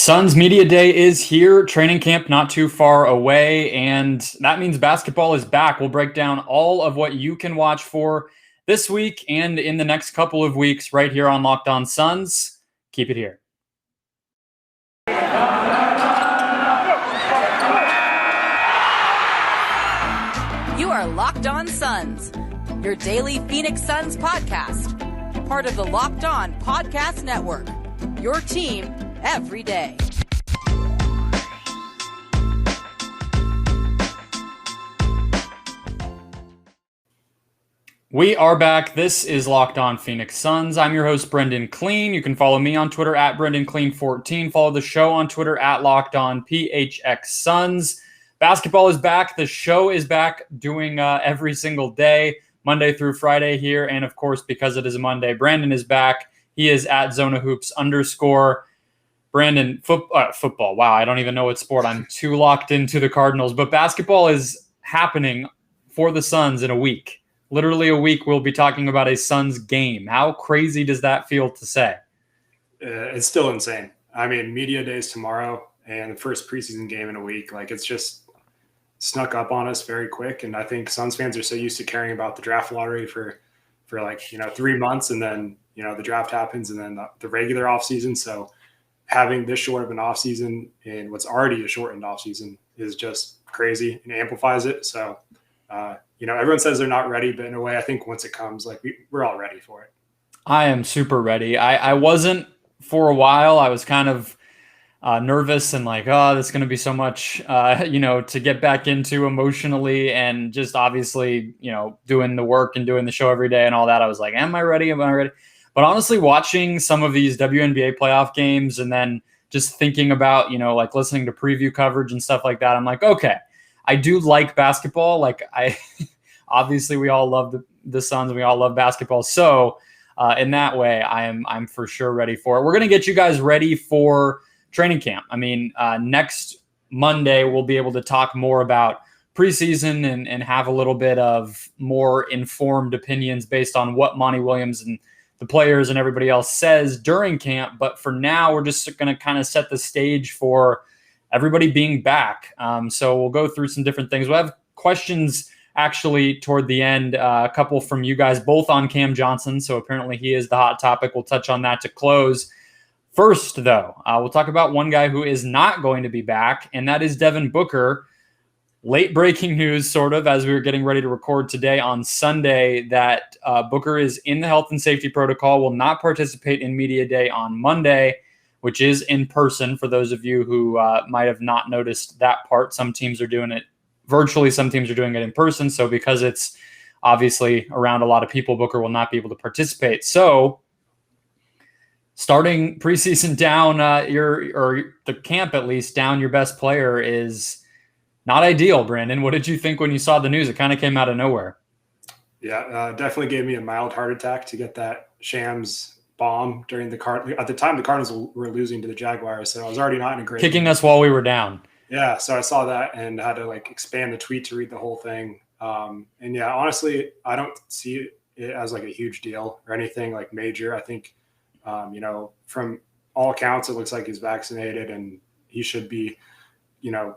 Suns Media Day is here, training camp not too far away, and that means basketball is back. We'll break down all of what you can watch for this week and in the next couple of weeks right here on Locked On Suns. Keep it here. You are Locked On Suns, your daily Phoenix Suns podcast, part of the Locked On Podcast Network, your team every day. We are back. This is Locked On Phoenix Suns. I'm your host, Brendon Kleen. You can follow me on Twitter at Brendon Kleen14. Follow the show on Twitter at Locked On PHX Suns. Basketball is back. The show is back, doing every single day, Monday through Friday here. And of course, because it is a Monday, Brandon is back. He is at @ZonaHoops_. Brandon, football. Wow, I don't even know what sport. I'm too locked into the Cardinals. But basketball is happening for the Suns in a week. Literally a week, we'll be talking about a Suns game. How crazy does that feel to say? It's still insane. I mean, media days tomorrow and the first preseason game in a week. Like, it's just snuck up on us very quick. And I think Suns fans are so used to caring about the draft lottery for 3 months. And then, the draft happens and then the regular offseason. So having this short of an offseason in what's already a shortened offseason is just crazy and amplifies it. So, everyone says they're not ready, but in a way, I think once it comes, we're all ready for it. I am super ready. I wasn't for a while. I was kind of nervous and there's going to be so much, to get back into emotionally and just obviously, doing the work and doing the show every day and all that. I was like, am I ready? Am I ready? But honestly, watching some of these WNBA playoff games and then just thinking about, listening to preview coverage and stuff like that, I'm like, okay, I do like basketball. Obviously we all love the Suns. We all love basketball. So in that way, I'm for sure ready for it. We're going to get you guys ready for training camp. I mean, next Monday, we'll be able to talk more about preseason and have a little bit of more informed opinions based on what Monty Williams and the players and everybody else says during camp. But for now, we're just going to kind of set the stage for everybody being back. So we'll go through some different things. We'll have questions actually toward the end, a couple from you guys, both on Cam Johnson. So apparently he is the hot topic. We'll touch on that to close. First, though, we'll talk about one guy who is not going to be back, and that is Devin Booker. Late breaking news, sort of, as we were getting ready to record today on Sunday, that Booker is in the health and safety protocol, will not participate in Media Day on Monday, which is in person for those of you who might have not noticed that part. Some teams are doing it virtually, some teams are doing it in person. So because it's obviously around a lot of people, Booker will not be able to participate. So starting preseason down, the camp at least, down your best player is not ideal, Brandon. What did you think when you saw the news? It kind of came out of nowhere. Yeah, definitely gave me a mild heart attack to get that Shams bomb during the at the time the Cardinals were losing to the Jaguars, so I was already not in a great kicking us while we were down. Yeah, so I saw that and had to expand the tweet to read the whole thing. And yeah, honestly, I don't see it as a huge deal or anything major. I think from all accounts, it looks like he's vaccinated and he should be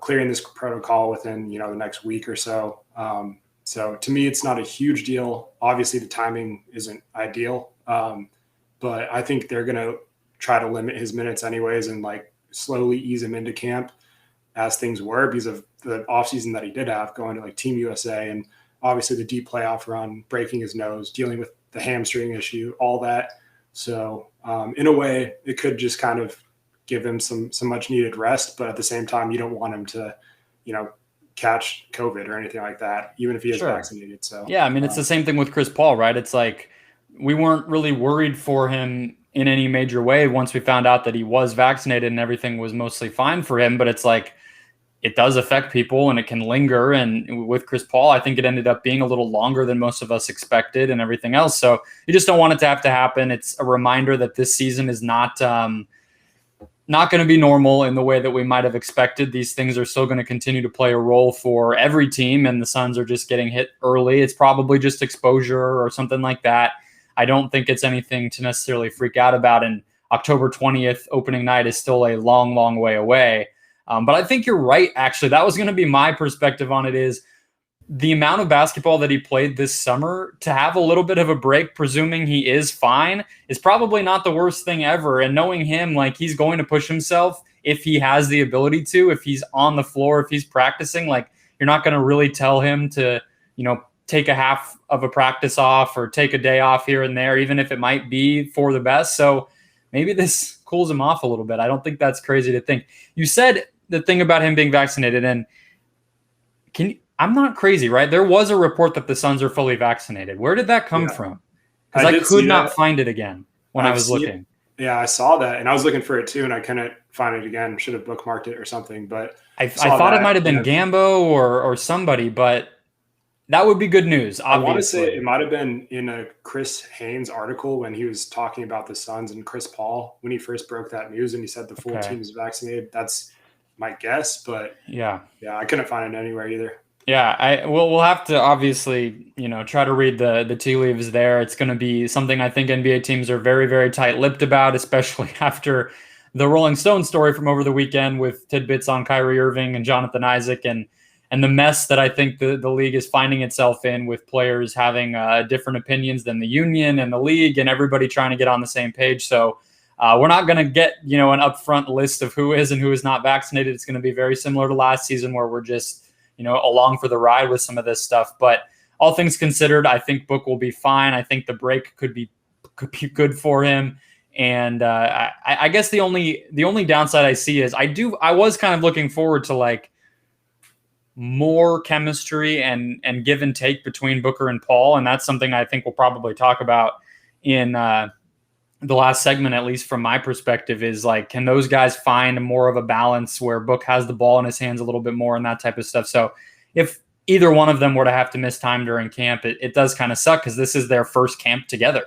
clearing this protocol within the next week or so. So to me, it's not a huge deal. Obviously, the timing isn't ideal. But I think they're going to try to limit his minutes anyways and slowly ease him into camp as things were because of the offseason that he did have going to Team USA and obviously the deep playoff run, breaking his nose, dealing with the hamstring issue, all that. So in a way, it could just kind of give him some much needed rest. But at the same time, you don't want him to, catch COVID or anything like that, even if he is vaccinated. So yeah, I mean, it's the same thing with Chris Paul, right? It's we weren't really worried for him in any major way once we found out that he was vaccinated and everything was mostly fine for him. But it's it does affect people and it can linger. And with Chris Paul, I think it ended up being a little longer than most of us expected and everything else. So you just don't want it to have to happen. It's a reminder that this season is not going to be normal in the way that we might have expected. These things are still going to continue to play a role for every team, and the Suns are just getting hit early. It's probably just exposure or something like that. I don't think it's anything to necessarily freak out about. And October 20th opening night is still a long, long way away. But I think you're right, actually. That was going to be my perspective on it, is the amount of basketball that he played this summer, to have a little bit of a break, presuming he is fine, is probably not the worst thing ever. And knowing him, like, he's going to push himself if he has the ability to, if he's on the floor, if he's practicing. Like, you're not going to really tell him to, take a half of a practice off or take a day off here and there, even if it might be for the best. So maybe this cools him off a little bit. I don't think that's crazy to think. You said the thing about him being vaccinated, and I'm not crazy, right? There was a report that the Suns are fully vaccinated. Where did that come from? Because I could not find it again when I was looking. Yeah, I saw that, and I was looking for it too, and I couldn't find it again. Should have bookmarked it or something. But I thought it might have been Gambo or somebody, but that would be good news. Obviously. I want to say it might have been in a Chris Haynes article when he was talking about the Suns and Chris Paul when he first broke that news, and he said the full team is vaccinated. That's my guess, but yeah, I couldn't find it anywhere either. Yeah, we'll have to obviously, try to read the tea leaves there. It's going to be something I think NBA teams are very, very tight-lipped about, especially after the Rolling Stone story from over the weekend with tidbits on Kyrie Irving and Jonathan Isaac and the mess that I think the league is finding itself in, with players having different opinions than the union and the league and everybody trying to get on the same page. So we're not going to get, an upfront list of who is and who is not vaccinated. It's going to be very similar to last season, where we're just along for the ride with some of this stuff. But all things considered, I think Book will be fine. I think the break could be good for him. And I guess the only downside I see is I was kind of looking forward to like more chemistry and give and take between Booker and Paul. And that's something I think we'll probably talk about in the last segment, at least from my perspective, is like, can those guys find more of a balance where Book has the ball in his hands a little bit more and that type of stuff. So if either one of them were to have to miss time during camp, it does kind of suck, because this is their first camp together.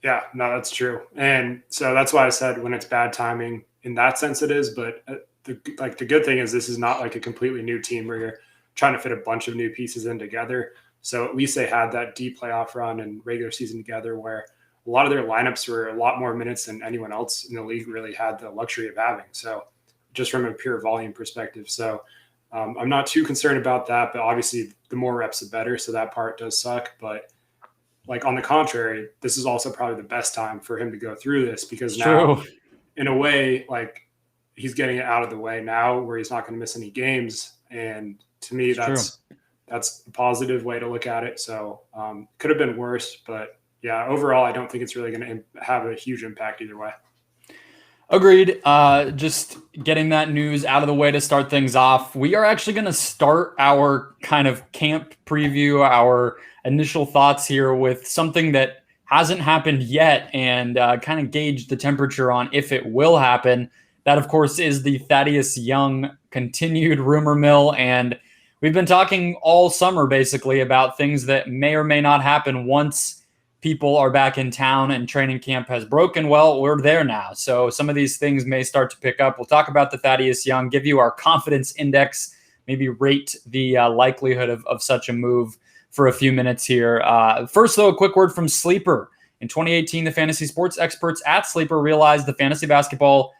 Yeah, no, that's true. And so that's why I said when it's bad timing, in that sense it is. But the good thing is this is not like a completely new team where you're trying to fit a bunch of new pieces in together. So at least they had that deep playoff run and regular season together, where a lot of their lineups were a lot more minutes than anyone else in the league really had the luxury of having. So just from a pure volume perspective. So I'm not too concerned about that, but obviously the more reps, the better. So that part does suck. But like, on the contrary, this is also probably the best time for him to go through this, because now in a way, like, he's getting it out of the way now where he's not going to miss any games. And to me, that's a positive way to look at it. So could have been worse, but yeah, overall, I don't think it's really going to have a huge impact either way. Agreed. Just getting that news out of the way to start things off. We are actually going to start our kind of camp preview, our initial thoughts here, with something that hasn't happened yet, and kind of gauge the temperature on if it will happen. That, of course, is the Thaddeus Young continued rumor mill. And we've been talking all summer basically about things that may or may not happen once people are back in town and training camp has broken. Well, we're there now. So some of these things may start to pick up. We'll talk about the Thaddeus Young, give you our confidence index, maybe rate the likelihood of such a move for a few minutes here. First, though, a quick word from Sleeper. In 2018, the fantasy sports experts at Sleeper realized the fantasy basketball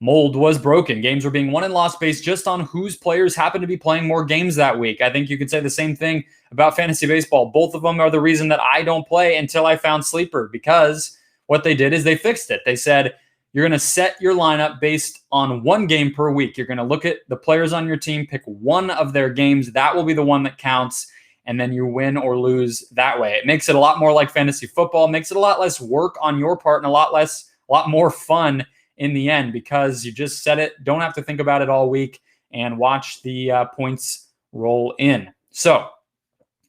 mold was broken. Games were being won and lost based just on whose players happened to be playing more games that week. I think you could say the same thing about fantasy baseball. Both of them are the reason that I don't play until I found Sleeper, because what they did is they fixed it. They said, you're going to set your lineup based on one game per week. You're going to look at the players on your team, pick one of their games. That will be the one that counts, and then you win or lose that way. It makes it a lot more like fantasy football, makes it a lot less work on your part, and a lot more fun in the end, because you just set it, don't have to think about it all week, and watch the points roll in. So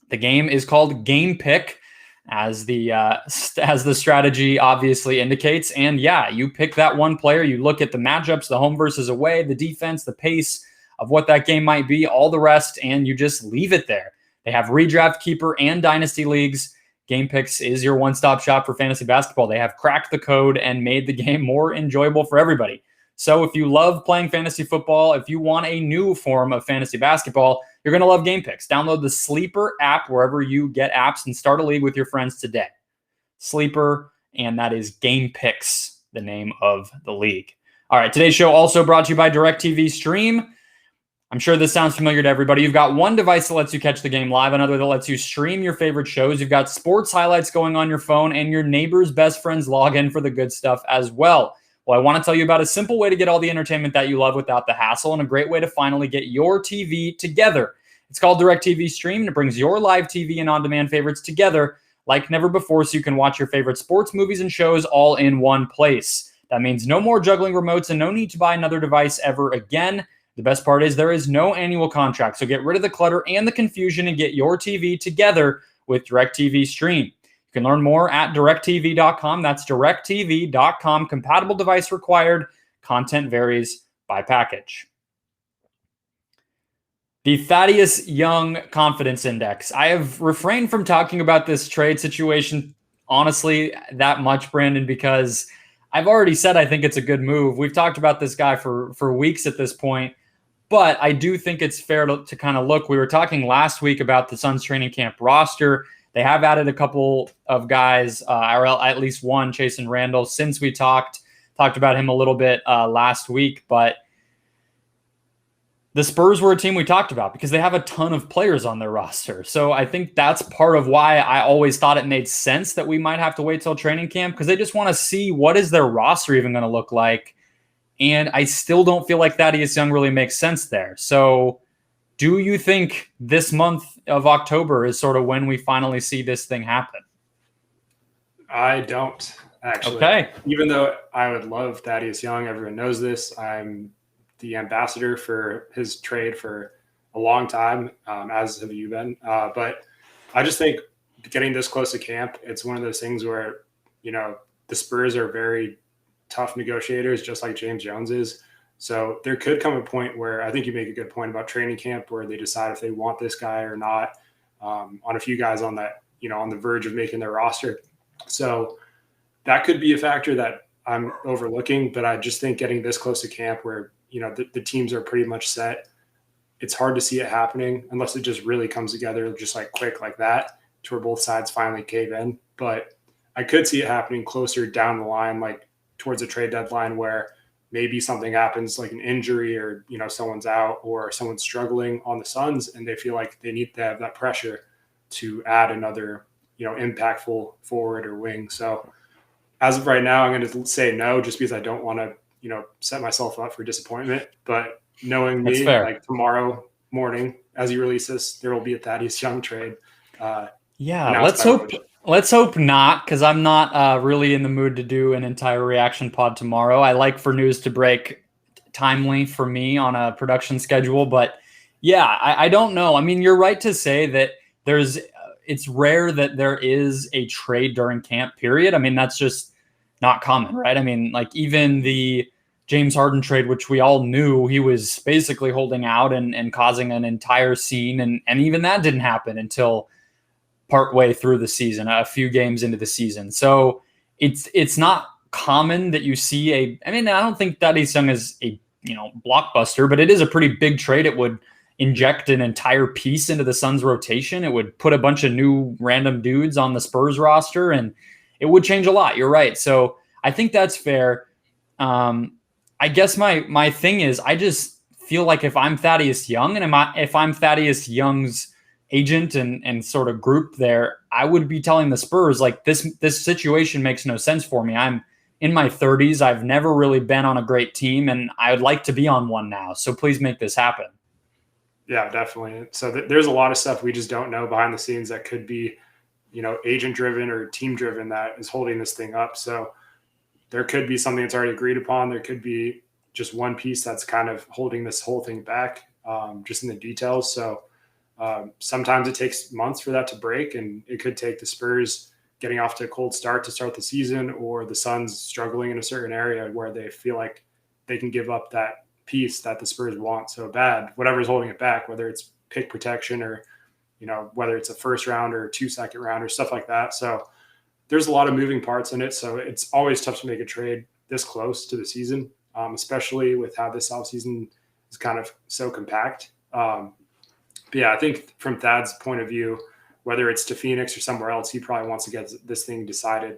the game is called Game Pick, as the strategy obviously indicates. And yeah, you pick that one player, you look at the matchups, the home versus away, the defense, the pace of what that game might be, all the rest, and you just leave it there. They have redraft, keeper, and dynasty leagues. Game Picks is your one-stop shop for fantasy basketball. They have cracked the code and made the game more enjoyable for everybody. So if you love playing fantasy football, if you want a new form of fantasy basketball, you're going to love Game Picks. Download the Sleeper app wherever you get apps and start a league with your friends today. Sleeper, and that is Game Picks. the name of the league. All right, today's show also brought to you by DirecTV Stream. I'm sure this sounds familiar to everybody. You've got one device that lets you catch the game live, another that lets you stream your favorite shows. You've got sports highlights going on your phone, and your neighbor's best friends log in for the good stuff as well. Well, I want to tell you about a simple way to get all the entertainment that you love without the hassle, and a great way to finally get your TV together. It's called DirecTV Stream, and it brings your live TV and on-demand favorites together like never before, so you can watch your favorite sports, movies, and shows all in one place. That means no more juggling remotes and no need to buy another device ever again. The best part is there is no annual contract, so get rid of the clutter and the confusion and get your TV together with DirecTV Stream. You can learn more at directtv.com. That's directtv.com. Compatible device required. Content varies by package. The Thaddeus Young Confidence Index. I have refrained from talking about this trade situation, honestly, that much, Brandon, because I've already said I think it's a good move. We've talked about this guy for weeks at this point. But I do think it's fair to kind of look. We were talking last week about the Suns training camp roster. They have added a couple of guys, or at least one, Chasson Randall, since we talked about him a little bit last week. But the Spurs were a team we talked about because they have a ton of players on their roster. So I think that's part of why I always thought it made sense that we might have to wait till training camp, because they just want to see what is their roster even going to look like. And I still don't feel like Thaddeus Young really makes sense there. So do you think this month of October is sort of when we finally see this thing happen? I don't, actually. Okay. Even though I would love Thaddeus Young, everyone knows this. I'm the ambassador for his trade for a long time, as have you been. But I just think getting this close to camp, it's one of those things where, the Spurs are very tough negotiators, just like James Jones is. So there could come a point where, I think you make a good point about training camp, where they decide if they want this guy or not, on a few guys on that, on the verge of making their roster. So that could be a factor that I'm overlooking, but I just think getting this close to camp where, the teams are pretty much set, it's hard to see it happening unless it just really comes together just like quick like that to where both sides finally cave in. But I could see it happening closer down the line, like towards a trade deadline, where maybe something happens like an injury or, someone's out or someone's struggling on the Suns and they feel like they need to have that pressure to add another, impactful forward or wing. So as of right now, I'm going to say no, just because I don't want to, set myself up for disappointment. But knowing me, like tomorrow morning, as he releases, there will be a Thaddeus Young trade. Let's hope not, because I'm not really in the mood to do an entire reaction pod tomorrow. I like for news to break timely for me on a production schedule. But yeah, I don't know. I mean, you're right to say that it's rare that there is a trade during camp period. I mean, that's just not common, right? I mean, like even the James Harden trade, which we all knew he was basically holding out and causing an entire scene. And even that didn't happen until partway through the season, a few games into the season. So it's not common that you see I don't think Thaddeus Young is a blockbuster, but it is a pretty big trade. It would inject an entire piece into the Suns rotation. It would put a bunch of new random dudes on the Spurs roster, and it would change a lot. You're right. So I think that's fair. I guess my thing is, I just feel like if I'm Thaddeus Young and if I'm Thaddeus Young's agent and sort of group there, I would be telling the Spurs, like, this situation makes no sense for me. I'm in my 30s. I've never really been on a great team, and I would like to be on one now. So please make this happen. Yeah, definitely. So there's a lot of stuff we just don't know behind the scenes that could be, agent driven or team driven that is holding this thing up. So there could be something that's already agreed upon. There could be just one piece that's kind of holding this whole thing back, just in the details. So sometimes it takes months for that to break, and it could take the Spurs getting off to a cold start to start the season, or the Suns struggling in a certain area where they feel like they can give up that piece that the Spurs want so bad, whatever's holding it back, whether it's pick protection or, whether it's a first round or 2 second round or stuff like that. So there's a lot of moving parts in it. So it's always tough to make a trade this close to the season, especially with how this offseason is kind of so compact. But yeah, I think from Thad's point of view, whether it's to Phoenix or somewhere else, he probably wants to get this thing decided,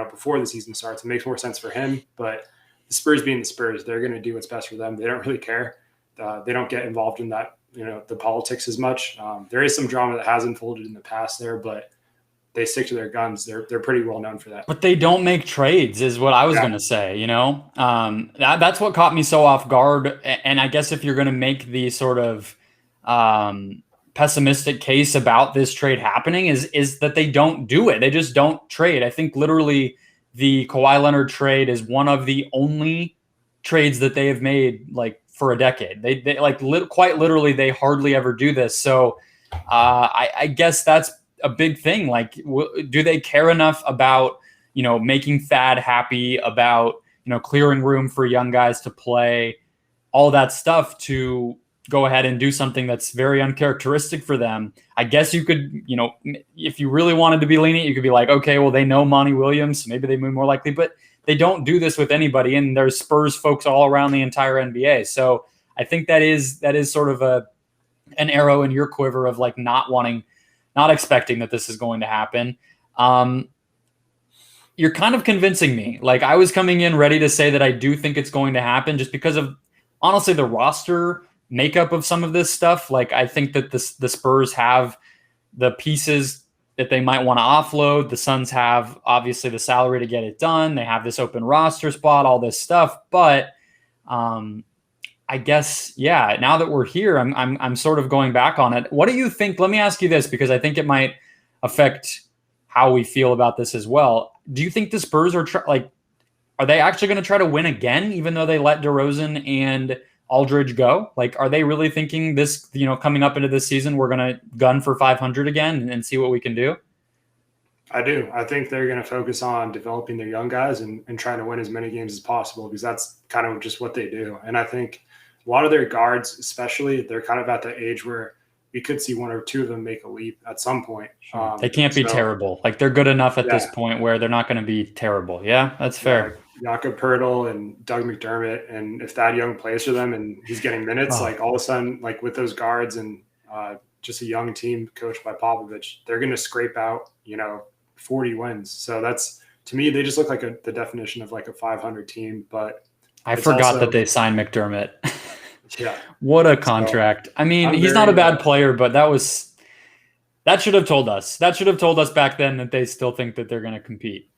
before the season starts. It makes more sense for him, but the Spurs being the Spurs, they're going to do what's best for them. They don't really care. They don't get involved in that, the politics as much. There is some drama that has unfolded in the past there, but they stick to their guns. They're pretty well known for that. But they don't make trades is what I was going to say, that's what caught me so off guard. And I guess if you're going to make the sort of pessimistic case about this trade happening is that they don't do it. They just don't trade. I think literally the Kawhi Leonard trade is one of the only trades that they have made like for a decade. They quite literally, they hardly ever do this. So I guess that's a big thing. Like, do they care enough about, making Thad happy, about, clearing room for young guys to play, all that stuff to go ahead and do something that's very uncharacteristic for them? I guess you could, if you really wanted to be lenient, you could be like, okay, well, they know Monty Williams, so maybe they move more likely, but they don't do this with anybody. And there's Spurs folks all around the entire NBA. So I think that is sort of an arrow in your quiver of like not expecting that this is going to happen. You're kind of convincing me. Like, I was coming in ready to say that I do think it's going to happen just because of, honestly, the roster makeup of some of this stuff. Like, I think that the Spurs have the pieces that they might want to offload. The Suns have obviously the salary to get it done. They have this open roster spot, all this stuff. But I guess, now that we're here, I'm sort of going back on it. What do you think? Let me ask you this, because I think it might affect how we feel about this as well. Do you think the Spurs are they actually going to try to win again, even though they let DeRozan and Aldridge go? Like, are they really thinking this, coming up into this season, we're going to gun for 500 again and see what we can do? I do. I think they're going to focus on developing their young guys and trying to win as many games as possible, because that's kind of just what they do. And I think a lot of their guards, especially, they're kind of at the age where we could see one or two of them make a leap at some point. They can't be terrible. Like, they're good enough at this point where they're not going to be terrible. Yeah, that's fair. Jakob Poeltl and Doug McDermott, and if Thad Young plays for them and he's getting minutes, like all of a sudden, like with those guards and just a young team coached by Popovich, they're going to scrape out, 40 wins. So that's, to me, they just look like the definition of like a 500 team. But I forgot that they signed McDermott. Yeah. What a contract. So, I mean, he's not a bad player, but that should have told us. That should have told us back then that they still think that they're going to compete.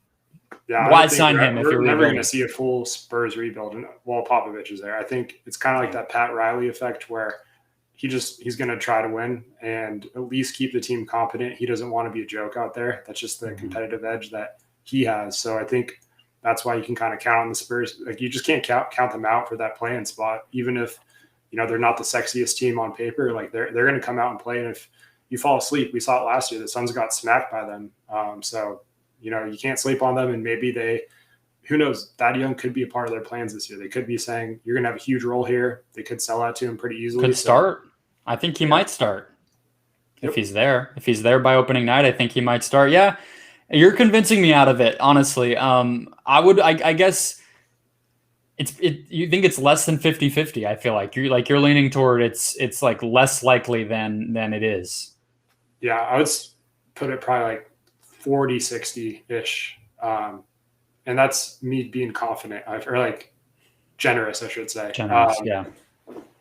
Yeah, why sign him if you're never going to see a full Spurs rebuild while Popovich is there? I think it's kind of like that Pat Riley effect where he's going to try to win and at least keep the team competent. He doesn't want to be a joke out there. That's just the competitive edge that he has. So I think that's why you can kind of count on the Spurs. Like, you just can't count them out for that play-in spot, even if they're not the sexiest team on paper. Like, they're going to come out and play. And if you fall asleep, we saw it last year. The Suns got smacked by them. So you can't sleep on them, and maybe who knows, Thad Young could be a part of their plans this year. They could be saying, you're going to have a huge role here. They could sell out to him pretty easily. Could start. I think he might start if he's there. If he's there by opening night, I think he might start. Yeah, you're convincing me out of it, honestly. I guess you think it's less than 50-50. I feel like you're leaning toward it's like less likely than it is. Yeah, I would put it probably like 40-60-ish. And that's me being confident, or like generous, I should say. Generous, yeah.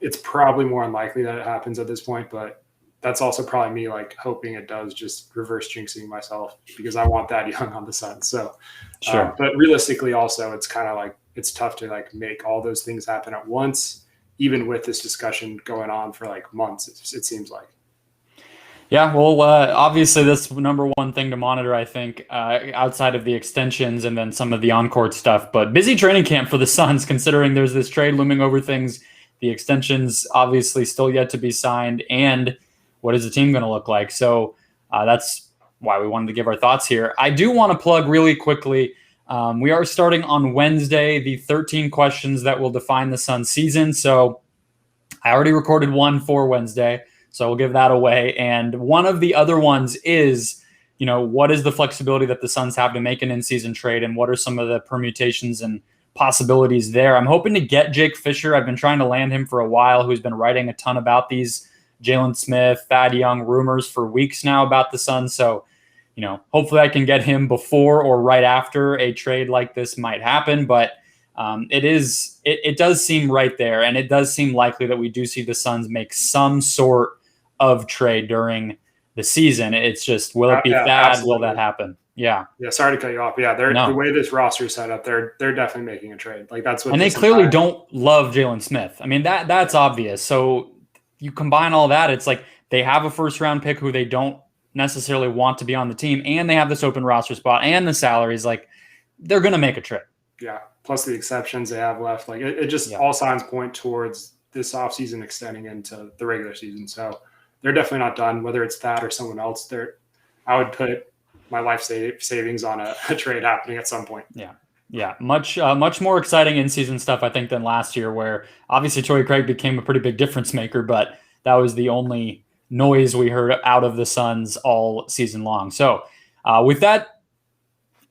It's probably more unlikely that it happens at this point, but that's also probably me like hoping it does, just reverse jinxing myself because I want Thad Young on the Suns. So, sure. But realistically also, it's kind of like, it's tough to like make all those things happen at once, even with this discussion going on for like months, it seems like. Yeah, well, obviously that's number one thing to monitor, I think, outside of the extensions and then some of the on-court stuff. But busy training camp for the Suns, considering there's this trade looming over things. The extensions obviously still yet to be signed. And what is the team going to look like? So that's why we wanted to give our thoughts here. I do want to plug really quickly. We are starting on Wednesday, the 13 questions that will define the Suns season. So I already recorded one for Wednesday. So we'll give that away. And one of the other ones is, what is the flexibility that the Suns have to make an in-season trade, and what are some of the permutations and possibilities there? I'm hoping to get Jake Fisher. I've been trying to land him for a while, who's been writing a ton about these Jalen Smith, Thad Young rumors for weeks now about the Suns. So hopefully I can get him before or right after a trade like this might happen. But it does seem right there, and it does seem likely that we do see the Suns make some sort of trade during the season. It's just, will it be Thad? Absolutely. Will that happen? Yeah. Yeah. Sorry to cut you off. Yeah. The way this roster is set up, they're definitely making a trade. Like that's what. And they clearly don't love Jalen Smith. I mean, that's obvious. So you combine all that, it's like they have a first round pick who they don't necessarily want to be on the team, and they have this open roster spot and the salaries. Like, they're going to make a trade. Yeah. Plus the exceptions they have left. Like it just all signs point towards this offseason extending into the regular season. So they're definitely not done, whether it's that or someone else. I would put my life savings on a trade happening at some point. Yeah. Yeah. Much more exciting in-season stuff, I think, than last year, where obviously Torrey Craig became a pretty big difference maker, but that was the only noise we heard out of the Suns all season long. So with that,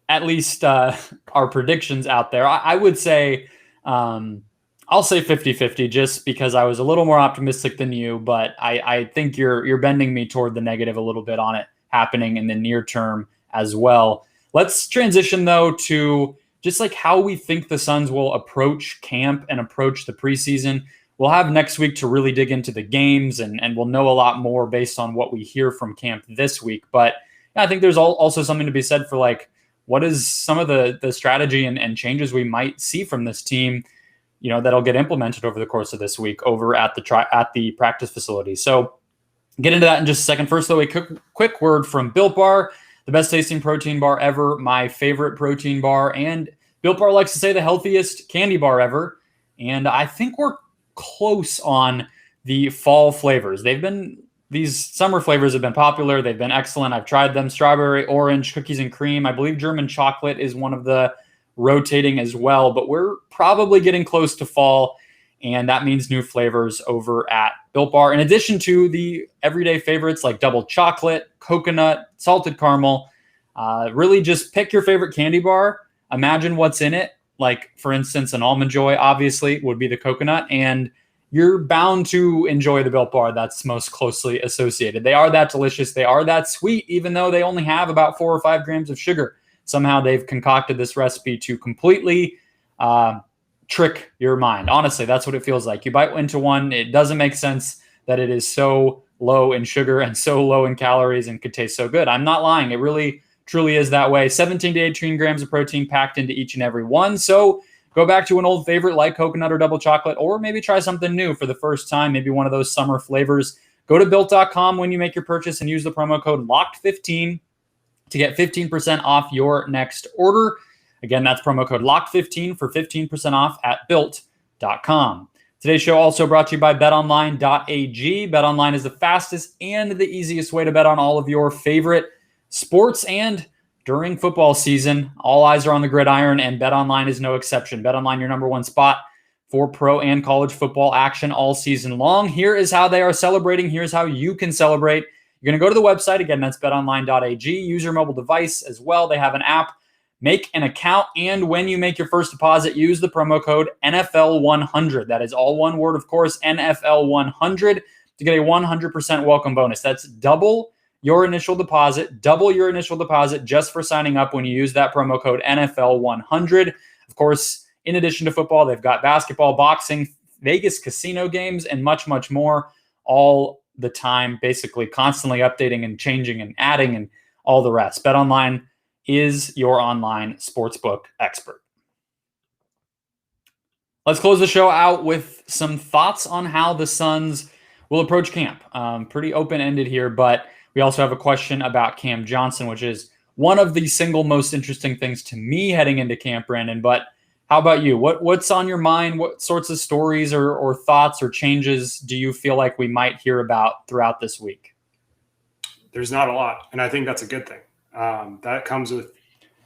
at least our predictions out there, I would say I'll say 50-50 just because I was a little more optimistic than you, but I think you're bending me toward the negative a little bit on it happening in the near term as well. Let's transition, though, to just like how we think the Suns will approach camp and approach the preseason. We'll have next week to really dig into the games, and we'll know a lot more based on what we hear from camp this week. But yeah, I think there's also something to be said for like, what is some of the strategy and changes we might see from this team, that'll get implemented over the course of this week over at the practice facility. So get into that in just a second. First, though, a quick word from Built Bar, the best tasting protein bar ever, my favorite protein bar, and Built Bar likes to say the healthiest candy bar ever. And I think we're close on the fall flavors. These summer flavors have been popular. They've been excellent. I've tried them. Strawberry, orange, cookies and cream. I believe German chocolate is one of the rotating as well, but we're probably getting close to fall, and that means new flavors over at Built Bar. In addition to the everyday favorites like double chocolate, coconut, salted caramel, really just pick your favorite candy bar. Imagine what's in it. Like, for instance, an Almond Joy obviously would be the coconut, and you're bound to enjoy the Built Bar that's most closely associated. They are that delicious. They are that sweet, even though they only have about 4 or 5 grams of sugar. Somehow they've concocted this recipe to completely trick your mind. Honestly, that's what it feels like. You bite into one, it doesn't make sense that it is so low in sugar and so low in calories and could taste so good. I'm not lying. It really, truly is that way. 17 to 18 grams of protein packed into each and every one. So go back to an old favorite like coconut or double chocolate, or maybe try something new for the first time, maybe one of those summer flavors. Go to Built.com when you make your purchase and use the promo code LOCKED15 to get 15% off your next order. Again, that's promo code LOCKED15 for 15% off at Built.com. Today's show also brought to you by BetOnline.ag. BetOnline is the fastest and the easiest way to bet on all of your favorite sports, and during football season, all eyes are on the gridiron, and BetOnline is no exception. BetOnline, your number one spot for pro and college football action all season long. Here is how they are celebrating. Here's how you can celebrate. You're going to go to the website. Again, that's betonline.ag. Use your mobile device as well. They have an app. Make an account, and when you make your first deposit, use the promo code NFL100. That is all one word, of course, NFL100, to get a 100% welcome bonus. That's double your initial deposit just for signing up when you use that promo code NFL100. Of course, in addition to football, they've got basketball, boxing, Vegas casino games, and much, much more all the time, basically constantly updating and changing and adding and all the rest. BetOnline is your online sportsbook expert. Let's close the show out with some thoughts on how the Suns will approach camp. Pretty open-ended here, but we also have a question about Cam Johnson, which is one of the single most interesting things to me heading into camp, Brandon. But how about you? What's on your mind? What sorts of stories or thoughts or changes do you feel like we might hear about throughout this week? There's not a lot, and I think that's a good thing. That comes with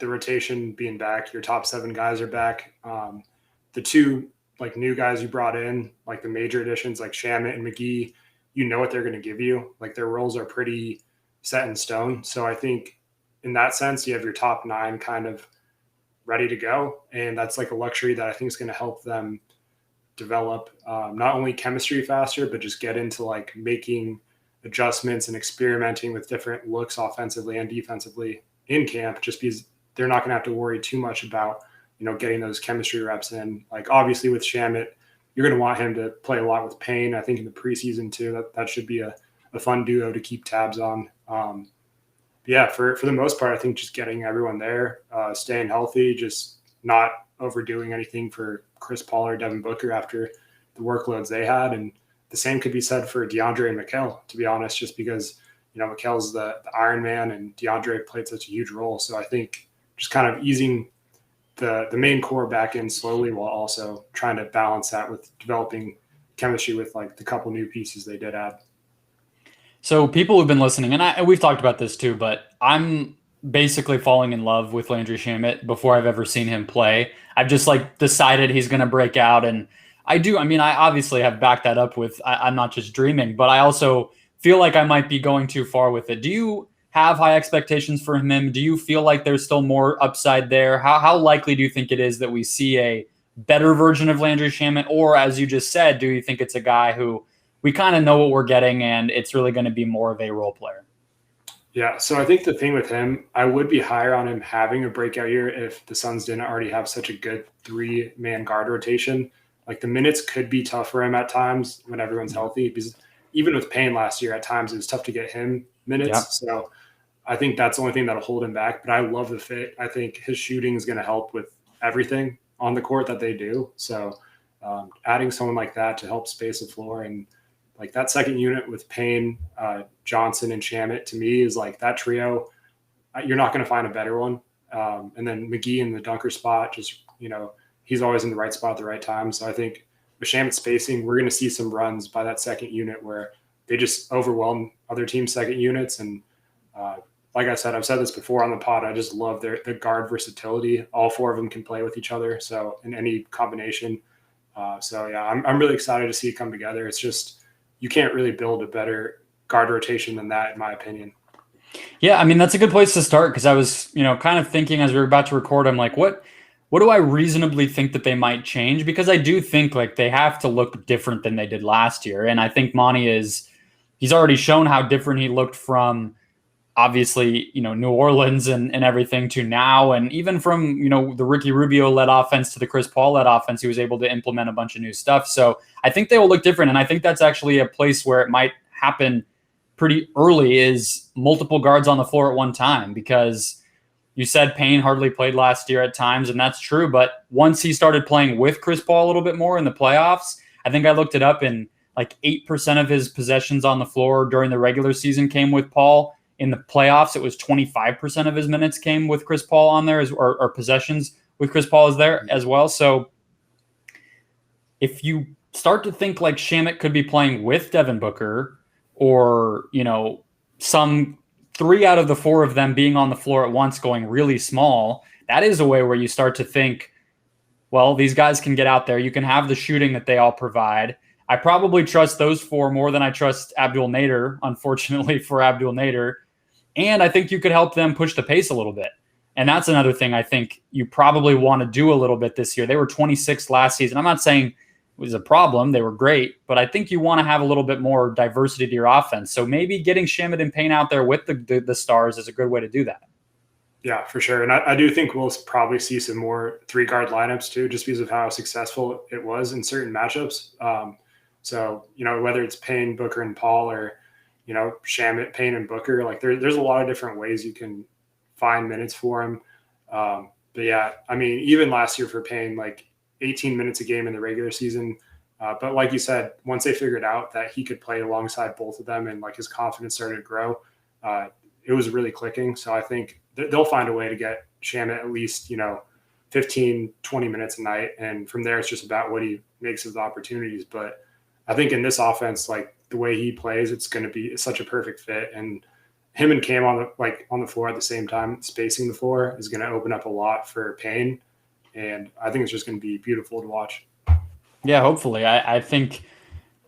the rotation being back. Your top 7 guys are back. The 2 new guys you brought in, like the major additions like Shamet and McGee, you know what they're going to give you. Like, their roles are pretty set in stone. So I think in that sense, you have your top 9 kind of ready to go. And that's like a luxury that I think is going to help them develop not only chemistry faster, but just get into like making adjustments and experimenting with different looks offensively and defensively in camp, just because they're not going to have to worry too much about, getting those chemistry reps in. Like obviously with Shamet, you're going to want him to play a lot with Payne. I think in the preseason too, that should be a fun duo to keep tabs on. For the most part, I think just getting everyone there, staying healthy, just not overdoing anything for Chris Paul or Devin Booker after the workloads they had. And the same could be said for DeAndre and Mikal, to be honest, just because, Mikal's the Iron Man and DeAndre played such a huge role. So I think just kind of easing the main core back in slowly while also trying to balance that with developing chemistry with like the couple new pieces they did add. So people who've been listening, and we've talked about this too, but I'm basically falling in love with Landry Shamet before I've ever seen him play. I've just decided he's going to break out. And I obviously have backed that up with, I'm not just dreaming, but I also feel like I might be going too far with it. Do you have high expectations for him? Do you feel like there's still more upside there? How likely do you think it is that we see a better version of Landry Shamet? Or as you just said, do you think it's a guy who we kind of know what we're getting and it's really going to be more of a role player? Yeah, so I think the thing with him, I would be higher on him having a breakout year if the Suns didn't already have such a good 3-man guard rotation. Like the minutes could be tough for him at times when everyone's healthy, because even with Payne last year, at times it was tough to get him minutes. Yeah. So I think that's the only thing that'll hold him back. But I love the fit. I think his shooting is going to help with everything on the court that they do. So adding someone like that to help space the floor, and like that second unit with Payne, Johnson, and Shamet, to me is like that trio. You're not going to find a better one. And then McGee in the dunker spot, just, he's always in the right spot at the right time. So I think with Shamet spacing, we're going to see some runs by that second unit where they just overwhelm other teams' second units. And like I said, I've said this before on the pod, I just love their guard versatility. All four of them can play with each other, so in any combination. I'm really excited to see it come together. It's just you can't really build a better guard rotation than that, in my opinion. Yeah, I mean, that's a good place to start, because I was, kind of thinking as we were about to record, I'm like, what do I reasonably think that they might change? Because I do think like they have to look different than they did last year. And I think Monty he's already shown how different he looked from obviously, New Orleans and everything to now. And even from, the Ricky Rubio led offense to the Chris Paul led offense, he was able to implement a bunch of new stuff. So I think they will look different. And I think that's actually a place where it might happen pretty early, is multiple guards on the floor at one time, because you said Payne hardly played last year at times, and that's true. But once he started playing with Chris Paul a little bit more in the playoffs, I think I looked it up, and like 8% of his possessions on the floor during the regular season came with Paul. In the playoffs, it was 25% of his minutes came with Chris Paul on there, or possessions with Chris Paul is there as well. So if you start to think like Shamet could be playing with Devin Booker, or, some 3 out of the 4 of them being on the floor at once going really small, that is a way where you start to think, well, these guys can get out there. You can have the shooting that they all provide. I probably trust those 4 more than I trust Abdul Nader, unfortunately for Abdul Nader. And I think you could help them push the pace a little bit. And that's another thing I think you probably want to do a little bit this year. They were 26th last season. I'm not saying it was a problem. They were great. But I think you want to have a little bit more diversity to your offense. So maybe getting Shamet and Payne out there with the stars is a good way to do that. Yeah, for sure. And I do think we'll probably see some more 3-guard lineups too, just because of how successful it was in certain matchups. Whether it's Payne, Booker, and Paul, or Shamet, Payne, and Booker, like there's a lot of different ways you can find minutes for him. Even last year for Payne, like 18 minutes a game in the regular season. But like you said, once they figured out that he could play alongside both of them and like his confidence started to grow, it was really clicking. So I think they'll find a way to get Shamet at least, 15, 20 minutes a night. And from there, it's just about what he makes of the opportunities. But I think in this offense, like the way he plays, it's going to be such a perfect fit. And him and Cam on the floor at the same time, spacing the floor, is going to open up a lot for Payne. And I think it's just going to be beautiful to watch. Yeah, hopefully. I think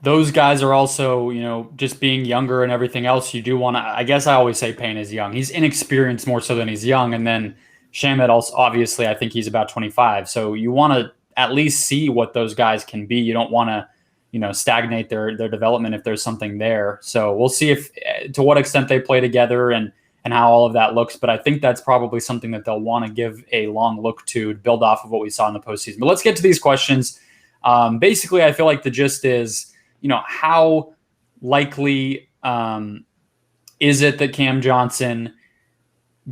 those guys are also, just being younger and everything else, you do want to, I guess I always say Payne is young. He's inexperienced more so than he's young. And then Shamet also, obviously, I think he's about 25. So you want to at least see what those guys can be. You don't want to, stagnate their development if there's something there. So we'll see if to what extent they play together and how all of that looks. But I think that's probably something that they'll want to give a long look to build off of what we saw in the postseason. But let's get to these questions. Basically, I feel like the gist is, how likely is it that Cam Johnson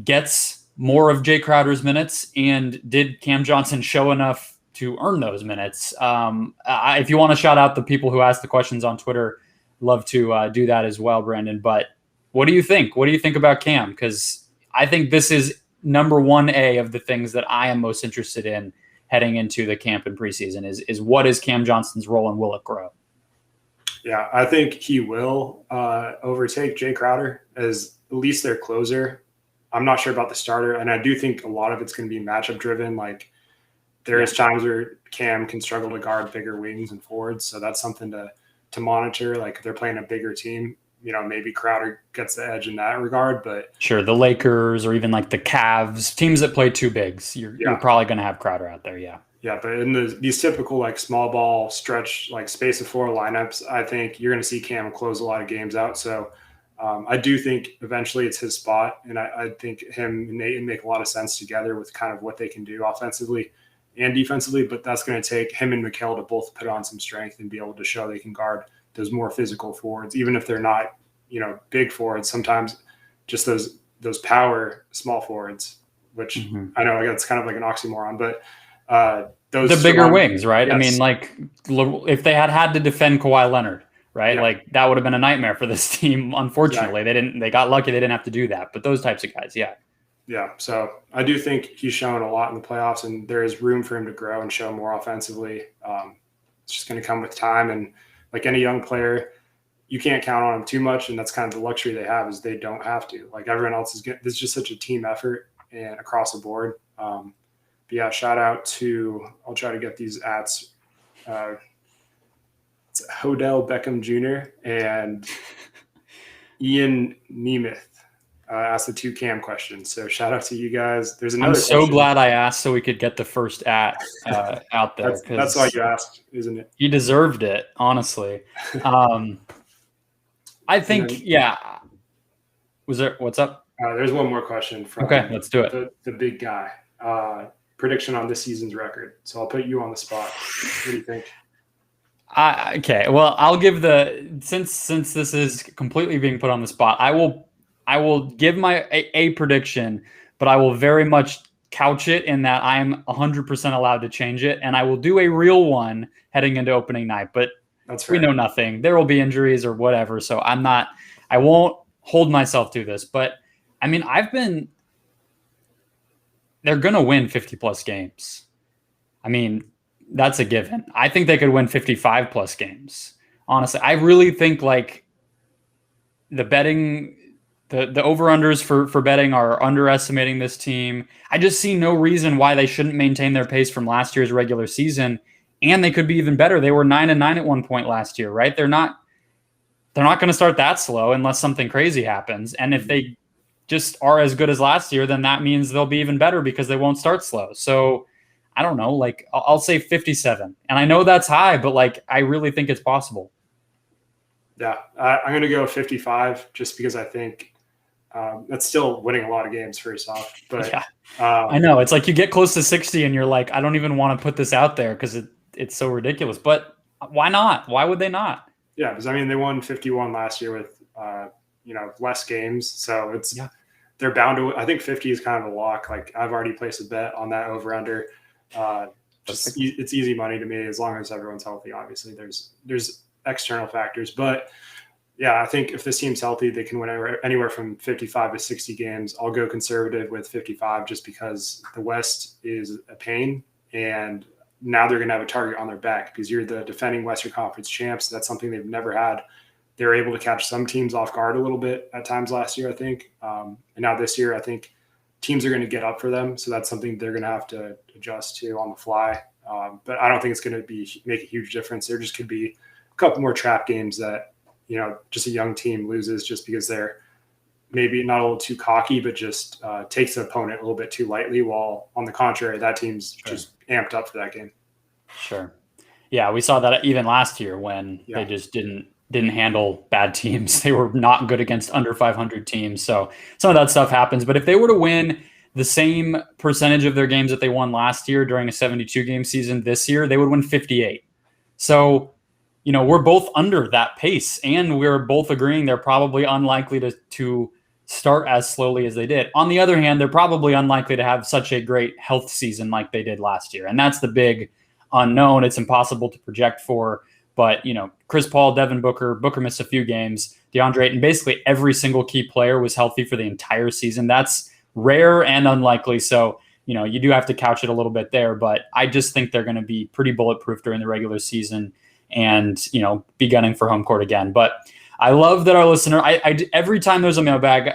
gets more of Jay Crowder's minutes, and did Cam Johnson show enough to earn those minutes? If you want to shout out the people who asked the questions on Twitter, love to do that as well, Brandon. But what do you think? What do you think about Cam? Because I think this is number 1A of the things that I am most interested in heading into the camp and preseason is what is Cam Johnson's role and will it grow? Yeah, I think he will overtake Jay Crowder as at least their closer. I'm not sure about the starter, and I do think a lot of it's going to be matchup driven. Like there is times where Cam can struggle to guard bigger wings and forwards, so that's something to monitor. Like if they're playing a bigger team, maybe Crowder gets the edge in that regard. But sure, the Lakers or even like the Cavs, teams that play two bigs, you're probably going to have Crowder out there. Yeah. Yeah, but in these typical like small ball stretch, like space of floor lineups, I think you're going to see Cam close a lot of games out. So I do think eventually it's his spot, and I think him and Nate make a lot of sense together with kind of what they can do offensively and defensively. But that's going to take him and Mikal to both put on some strength and be able to show they can guard those more physical forwards, even if they're not, big forwards. Sometimes just those power small forwards, which I know that's kind of like an oxymoron, but those the bigger wings, right? Yes. I mean, like if they had to defend Kawhi Leonard, right? Yeah. Like that would have been a nightmare for this team. Unfortunately, they got lucky. They didn't have to do that, but those types of guys, yeah. Yeah. So I do think he's shown a lot in the playoffs, and there is room for him to grow and show more offensively. It's just going to come with time. And like any young player, you can't count on him too much. And that's kind of the luxury they have is they don't have to. Like everyone else is getting, this is just such a team effort and across the board. But yeah, shout out to, I'll try to get these ats. It's Hodell Beckham Jr. and Ian Nemeth asked the 2 Cam questions. So shout out to you guys. There's another. I'm so glad I asked so we could get the first out there. That's why you asked, isn't it? He deserved it, honestly. I think, yeah. Was there? What's up? There's one more question from. Okay, let's do it. The big guy. Prediction on this season's record. So I'll put you on the spot. What do you think? Okay, well, I'll give since this is completely being put on the spot, I will give my a prediction, but I will very much couch it in that I am 100% allowed to change it, and I will do a real one heading into opening night. But that's fair. We know nothing. There will be injuries or whatever, so I won't hold myself to this. But I mean, they're going to win 50-plus games. I mean, that's a given. I think they could win 55-plus games. Honestly, I really think like the betting, the over-unders for betting are underestimating this team. I just see no reason why they shouldn't maintain their pace from last year's regular season, and they could be even better. They were 9-9 at one point last year, right? They're not going to start that slow unless something crazy happens. And if they just are as good as last year, then that means they'll be even better because they won't start slow. So I don't know, like I'll say 57. And I know that's high, but like I really think it's possible. Yeah, I'm going to go 55 just because I think that's still winning a lot of games first off. But yeah, I know it's like you get close to 60 and you're like, I don't even want to put this out there because it's so ridiculous. But why not? Why would they not? Yeah, because I mean they won 51 last year with less games, so they're bound to. I think 50 is kind of a lock. Like I've already placed a bet on that over under. It's easy money to me as long as everyone's healthy. Obviously, there's external factors, but yeah, I think if this team's healthy, they can win anywhere from 55 to 60 games. I'll go conservative with 55 just because the West is a pain, and now they're going to have a target on their back because you're the defending Western Conference champs. That's something they've never had. They were able to catch some teams off guard a little bit at times last year, I think. And now this year, I think teams are going to get up for them. So that's something they're going to have to adjust to on the fly. But I don't think it's going to make a huge difference. There just could be a couple more trap games that, just a young team loses just because they're maybe not a little too cocky, but just takes the opponent a little bit too lightly. While on the contrary, that team's just amped up for that game. Sure. Yeah, we saw that even last year when they just didn't handle bad teams. They were not good against under 500 teams. So some of that stuff happens. But if they were to win the same percentage of their games that they won last year during a 72 game season this year, they would win 58. So, we're both under that pace, and we're both agreeing they're probably unlikely to start as slowly as they did. On the other hand, they're probably unlikely to have such a great health season like they did last year. And that's the big unknown. It's impossible to project for. But, Chris Paul, Devin Booker missed a few games, DeAndre Ayton, basically every single key player was healthy for the entire season. That's rare and unlikely. So, you do have to couch it a little bit there. But I just think they're going to be pretty bulletproof during the regular season and, be gunning for home court again. But I love that our listener, every time there's a mailbag,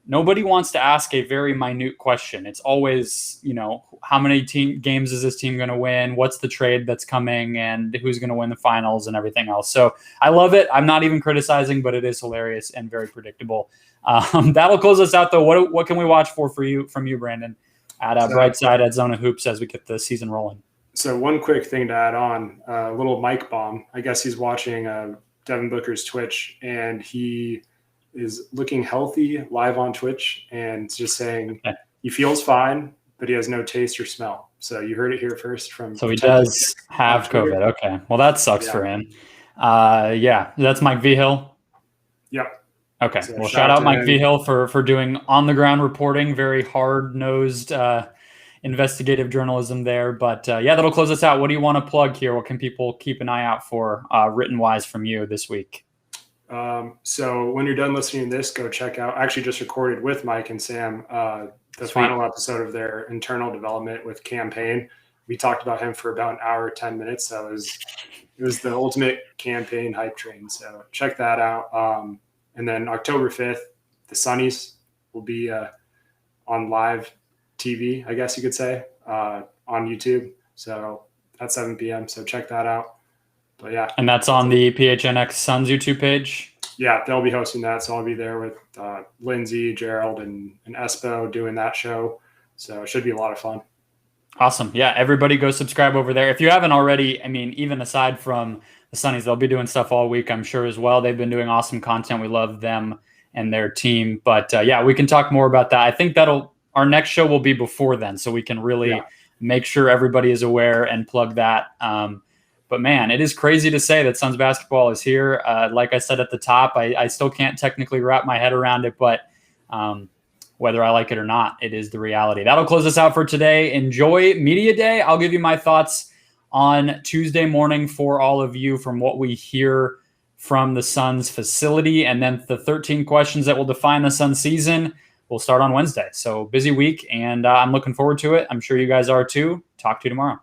nobody wants to ask a very minute question. It's always, how many games is this team going to win? What's the trade that's coming, and who's going to win the finals and everything else. So I love it. I'm not even criticizing, but it is hilarious and very predictable. That'll close us out though. What can we watch from you, Brandon, at Brightside at Zona Hoops as we get the season rolling? So one quick thing to add on, a little mic bomb. I guess he's watching Devin Booker's Twitch, and he is looking healthy live on Twitch and just saying he feels fine, but he has no taste or smell. So you heard it here first from. So he does have COVID. Okay. Well, that sucks for him. That's Mike Vigil. Yep. Okay. So shout out Mike Vigil for doing on the ground reporting, very hard nosed investigative journalism there. But that'll close us out. What do you want to plug here? What can people keep an eye out for written wise from you this week? So when you're done listening to this, go check out, actually just recorded with Mike and Sam, the final episode of their internal development with Campaign. We talked about him for about an hour, 10 minutes. So it was the ultimate Campaign hype train. So check that out. And then October 5th, the Sunnies will be, on live TV, I guess you could say, on YouTube. So at 7 p.m. So check that out. But yeah. And that's on the PHNX Suns YouTube page? Yeah, they'll be hosting that. So I'll be there with Lindsay, Gerald, and Espo doing that show. So it should be a lot of fun. Awesome. Yeah, everybody go subscribe over there. If you haven't already, even aside from the Sunnies, they'll be doing stuff all week, I'm sure, as well. They've been doing awesome content. We love them and their team. But we can talk more about that. I think our next show will be before then, so we can really make sure everybody is aware and plug that. But man, it is crazy to say that Suns basketball is here. Like I said at the top, I still can't technically wrap my head around it, but whether I like it or not, it is the reality. That'll close us out for today. Enjoy Media Day. I'll give you my thoughts on Tuesday morning for all of you from what we hear from the Suns facility. And then the 13 questions that will define the Suns season will start on Wednesday. So busy week, and I'm looking forward to it. I'm sure you guys are too. Talk to you tomorrow.